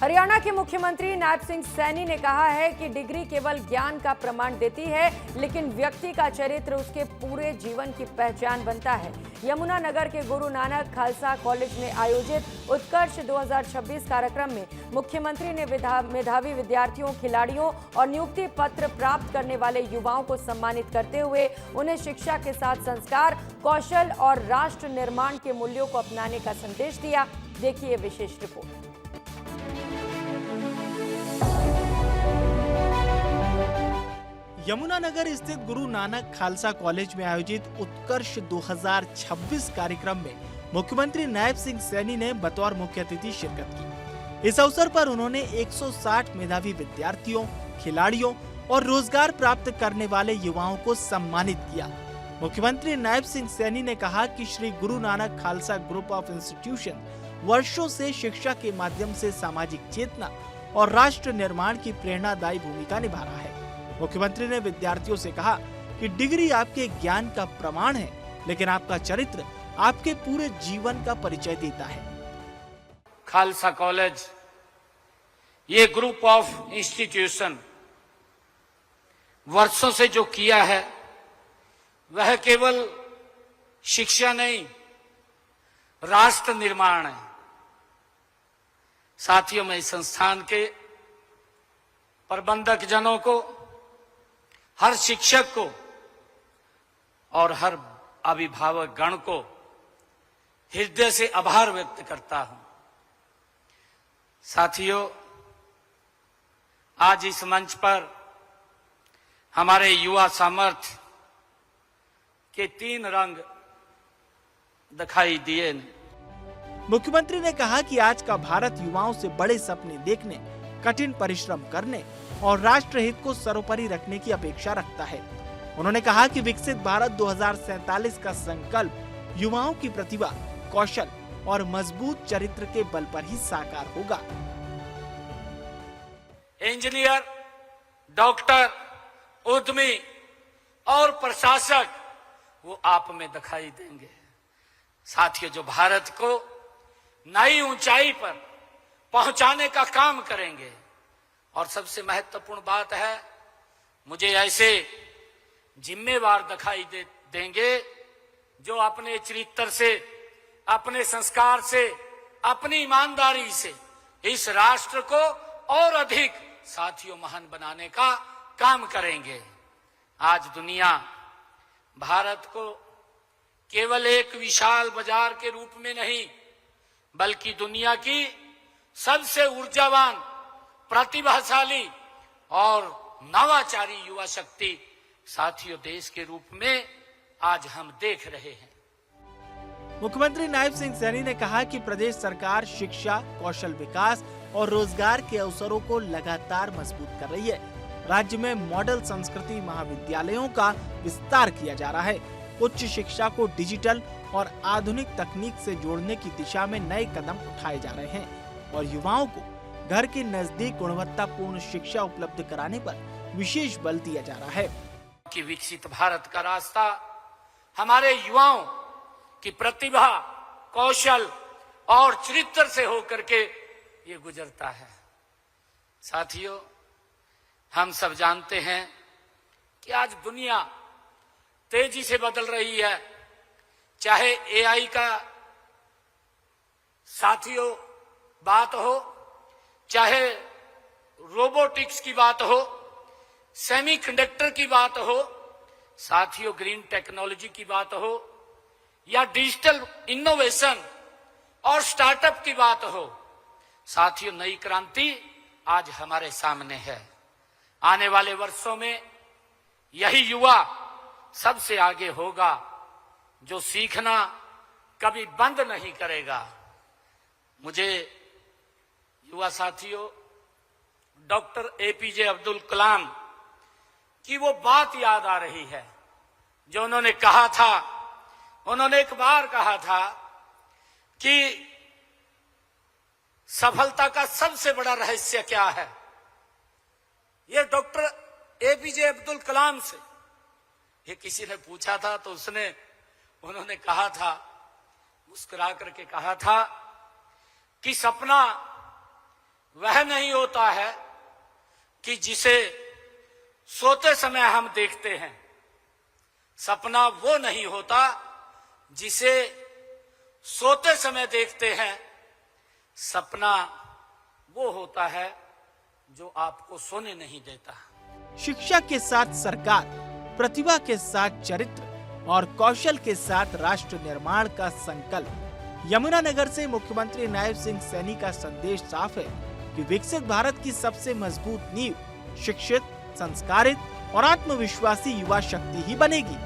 हरियाणा के मुख्यमंत्री नायब सिंह सैनी ने कहा है कि डिग्री केवल ज्ञान का प्रमाण देती है, लेकिन व्यक्ति का चरित्र उसके पूरे जीवन की पहचान बनता है। यमुनानगर के गुरु नानक खालसा कॉलेज में आयोजित उत्कर्ष 2026 कार्यक्रम में मुख्यमंत्री ने मेधावी विद्यार्थियों, खिलाड़ियों और नियुक्ति पत्र प्राप्त करने वाले युवाओं को सम्मानित करते हुए उन्हें शिक्षा के साथ संस्कार, कौशल और राष्ट्र निर्माण के मूल्यों को अपनाने का संदेश दिया। देखिए विशेष रिपोर्ट। यमुनानगर स्थित गुरु नानक खालसा कॉलेज में आयोजित उत्कर्ष 2026 कार्यक्रम में मुख्यमंत्री नायब सिंह सैनी ने बतौर मुख्य अतिथि शिरकत की। इस अवसर पर उन्होंने 160 मेधावी विद्यार्थियों, खिलाड़ियों और रोजगार प्राप्त करने वाले युवाओं को सम्मानित किया। मुख्यमंत्री नायब सिंह सैनी ने कहा कि Shri Guru Nanak Khalsa group of institution वर्षों से शिक्षा के माध्यम से सामाजिक चेतना और राष्ट्र निर्माण की प्रेरणादायी भूमिका निभा रहा है। मुख्यमंत्री ने विद्यार्थियों से कहा कि डिग्री आपके ज्ञान का प्रमाण है, लेकिन आपका चरित्र आपके पूरे जीवन का परिचय देता है। खालसा कॉलेज ये ग्रुप ऑफ इंस्टीट्यूशन वर्षों से जो किया है वह केवल शिक्षा नहीं, राष्ट्र निर्माण है। साथियों, मैं इस संस्थान के प्रबंधक जनों को, हर शिक्षक को और हर अभिभावक गण को हृदय से आभार व्यक्त करता हूं। साथियों, आज इस मंच पर हमारे युवा सामर्थ्य के 3 रंग दिखाई दिए। मुख्यमंत्री ने कहा कि आज का भारत युवाओं से बड़े सपने देखने, कठिन परिश्रम करने और राष्ट्र हित को सर्वोपरि रखने की अपेक्षा रखता है। उन्होंने कहा कि विकसित भारत 2047 का संकल्प युवाओं की प्रतिभा, कौशल और मजबूत चरित्र के बल पर ही साकार होगा। इंजीनियर, डॉक्टर, उद्यमी और प्रशासक वो आप में दिखाई देंगे। साथियों, जो भारत को नई ऊंचाई पर पहुंचाने का काम करेंगे। और सबसे महत्वपूर्ण बात है, मुझे ऐसे जिम्मेवार दिखाई देंगे जो अपने चरित्र से, अपने संस्कार से, अपनी ईमानदारी से इस राष्ट्र को और अधिक साथियों महान बनाने का काम करेंगे। आज दुनिया भारत को केवल एक विशाल बाजार के रूप में नहीं, बल्कि दुनिया की सबसे ऊर्जावान, प्रतिभाशाली और नवाचारी युवा शक्ति साथियों देश के रूप में आज हम देख रहे हैं। मुख्यमंत्री नायब सिंह सैनी ने कहा कि प्रदेश सरकार शिक्षा, कौशल विकास और रोजगार के अवसरों को लगातार मजबूत कर रही है। राज्य में मॉडल संस्कृति महाविद्यालयों का विस्तार किया जा रहा है। उच्च शिक्षा को डिजिटल और आधुनिक तकनीक से जोड़ने की दिशा में नए कदम उठाए जा रहे हैं और युवाओं को घर के नजदीक गुणवत्तापूर्ण शिक्षा उपलब्ध कराने पर विशेष बल दिया जा रहा है। कि विकसित भारत का रास्ता हमारे युवाओं की प्रतिभा, कौशल और चरित्र से होकर के ये गुजरता है। साथियों, हम सब जानते हैं कि आज दुनिया तेजी से बदल रही है। चाहे एआई का साथियों बात हो, चाहे रोबोटिक्स की बात हो, सेमीकंडक्टर की बात हो, साथियों ग्रीन टेक्नोलॉजी की बात हो, या डिजिटल इनोवेशन और स्टार्टअप की बात हो, साथियों नई क्रांति आज हमारे सामने है। आने वाले वर्षों में यही युवा सबसे आगे होगा, जो सीखना कभी बंद नहीं करेगा। मुझे युवा साथियों डॉक्टर एपीजे अब्दुल कलाम की वो बात याद आ रही है जो उन्होंने कहा था। उन्होंने एक बार कहा था कि सफलता का सबसे बड़ा रहस्य क्या है। ये डॉक्टर एपीजे अब्दुल कलाम से ये किसी ने पूछा था, तो उन्होंने कहा था, मुस्कुरा करके कहा था कि सपना वह होता है कि जिसे सोते समय हम देखते हैं। सपना वो नहीं होता जिसे सोते समय देखते हैं। सपना वो होता है जो आपको सोने नहीं देता। शिक्षा के साथ सरकार, प्रतिभा के साथ चरित्र और कौशल के साथ राष्ट्र निर्माण का संकल्प। यमुनानगर से मुख्यमंत्री नायब सिंह सैनी का संदेश साफ है कि विकसित भारत की सबसे मजबूत नींव शिक्षित, संस्कारित और आत्मविश्वासी युवा शक्ति ही बनेगी।